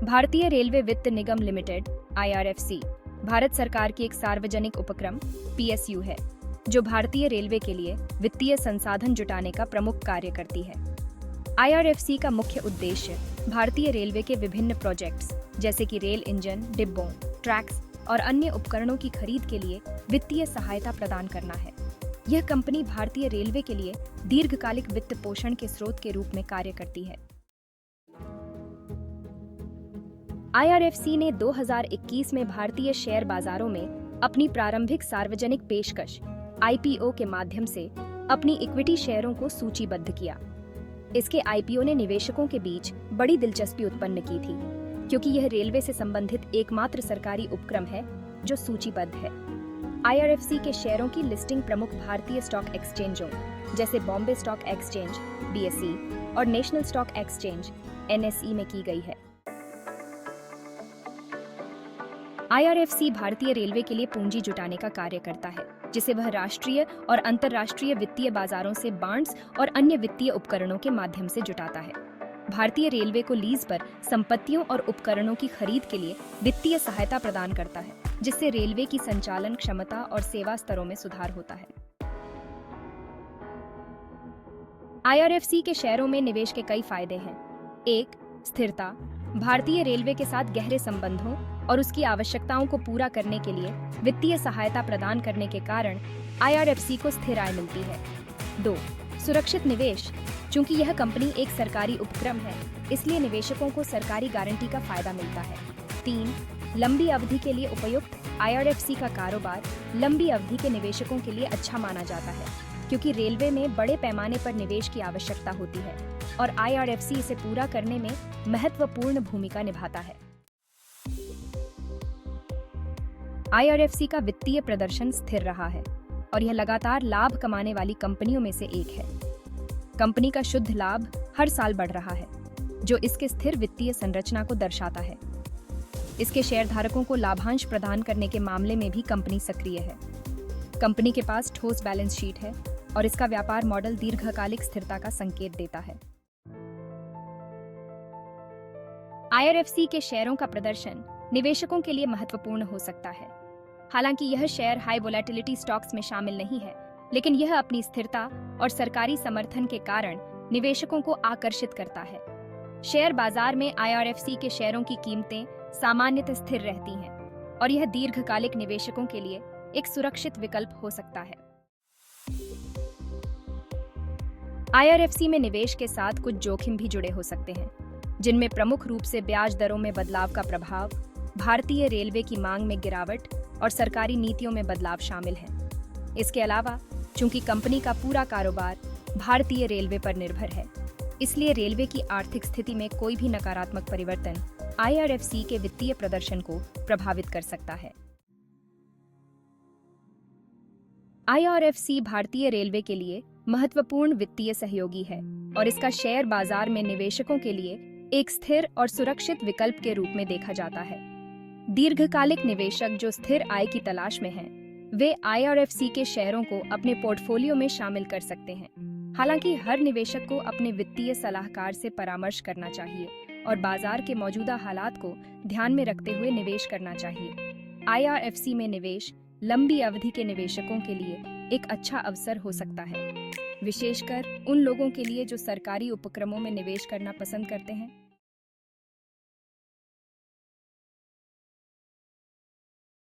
भारतीय रेलवे वित्त निगम limited (IRFC) Bharat सरकार की एक सार्वजनिक उपक्रम (PSU) है, जो भारतीय रेलवे के लिए वित्तीय संसाधन जुटाने का प्रमुख कार्य करती है। IRFC का मुख्य उद्देश्य भारतीय रेलवे के विभिन्न प्रोजेक्ट्स जैसे कि रेल इंजन, डिब्बों, ट्रैक्स और अन्य उपकरणों की खरीद के लिए वित्तीय सहायता प्रदान करना है। यह कंपनी भारतीय रेलवे के लिए दीर्घकालिक वित्त पोषण के स्रोत के रूप में कार्य करती है। IRFC ने 2021 में भारतीय शेयर बाजारों में अपनी प्रारंभिक सार्वजनिक पेशकश IPO के माध्यम से अपनी इक्विटी शेयरों को सूचीबद्ध किया। इसके IPO ने निवेशकों के बीच बड़ी दिलचस्पी उत्पन्न की थी, क्योंकि यह रेलवे से संबंधित एकमात्र सरकारी उपक्रम है जो सूचीबद्ध है। IRFC के शेयरों की लिस्टिंग प्रमुख भारतीय स्टॉक एक्सचेंजों जैसे बॉम्बे स्टॉक एक्सचेंज (BSE) और नेशनल स्टॉक एक्सचेंज (NSE) में की गई है। IRFC भारतीय रेलवे के लिए पूंजी जुटाने का कार्य करता है, जिसे वह राष्ट्रीय और अंतर्राष्ट्रीय वित्तीय बाजारों से बॉन्ड्स और अन्य वित्तीय उपकरणों के माध्यम से जुटाता है। भारतीय रेलवे को लीज पर संपत्तियों और उपकरणों की खरीद के लिए वित्तीय सहायता प्रदान करता है, जिससे रेलवे की संचालन क्षमता और सेवा स्तरों में सुधार होता है। IRFC के शेयरों में निवेश के कई फायदे हैं। 1. स्थिरता। भारतीय रेलवे के साथ गहरे संबंधों और उसकी आवश्यकताओं को पूरा करने के लिए वित्तीय सहायता प्रदान करने के कारण IRFC को स्थिर आय मिलती है। 2. सुरक्षित निवेश। चूंकि यह कंपनी एक सरकारी उपक्रम है, इसलिए निवेशकों को सरकारी गारंटी का फायदा मिलता है। 3. लंबी अवधि के लिए उपयुक्त। IRFC का कारोबार लंबी अवधि के निवेशकों के लिए अच्छा माना जाता है, क्योंकि रेलवे में बड़े पैमाने पर निवेश की आवश्यकता होती है और IRFC इसे पूरा करने में महत्वपूर्ण भूमिका निभाता है। IRFC का वित्तीय प्रदर्शन स्थिर रहा है और यह लगातार लाभ कमाने वाली कंपनियों में से एक है। कंपनी का शुद्ध लाभ हर साल बढ़ रहा है, जो इसके स्थिर वित्तीय संरचना को दर्शाता है। इसके शेयरधारकों को लाभांश प्रदान करने के मामले में भी कंपनी सक्रिय है। कंपनी के पास ठोस बैलेंस शीट है और इसका व्यापार मॉडल दीर्घकालिक स्थिरता का संकेत देता है। IRFC के शेयरों का प्रदर्शन निवेशकों के लिए महत्वपूर्ण हो सकता है। हालांकि यह शेयर हाई वोलेटिलिटी स्टॉक्स में शामिल नहीं है, लेकिन यह अपनी स्थिरता और सरकारी समर्थन के कारण निवेशकों को आकर्षित करता है। शेयर बाजार में IRFC के शेयरों की कीमतें सामान्यतः स्थिर रहती हैं और यह दीर्घकालिक निवेशकों के लिए एक सुरक्षित विकल्प हो सकता है। IRFC में निवेश के साथ कुछ जोखिम भी जुड़े हो सकते हैं, जिनमें प्रमुख रूप से ब्याज दरों में बदलाव का प्रभाव, भारतीय रेलवे की मांग में गिरावट और सरकारी नीतियों में बदलाव शामिल हैं। इसके अलावा, चूंकि कंपनी का पूरा कारोबार भारतीय रेलवे पर निर्भर है, इसलिए रेलवे की आर्थिक स्थिति में कोई भी नकारात्मक परिवर्तन IRFC के वित्तीय प्रदर्शन को प्रभावित कर सकता है। IRFC भारतीय रेलवे के लिए महत्वपूर्ण वित्तीय सहयोगी है और इसका शेयर बाजार में निवेशकों के लिए एक स्थिर और सुरक्षित विकल्प के रूप में देखा जाता है। दीर्घकालिक निवेशक जो स्थिर आय की तलाश में हैं, वे IRFC के शेयरों को अपने पोर्टफोलियो में शामिल कर सकते हैं। हालांकि हर निवेशक को अपने वित्तीय सलाहकार से परामर्श करना चाहिए और बाजार के मौजूदा हालात को ध्यान में रखते हुए निवेश करना चाहिए। IRFC में निवेश लंबी अवधि के निवेशकों के लिए एक अच्छा अवसर हो सकता है, विशेषकर उन लोगों के लिए जो सरकारी उपक्रमों में निवेश करना पसंद करते हैं।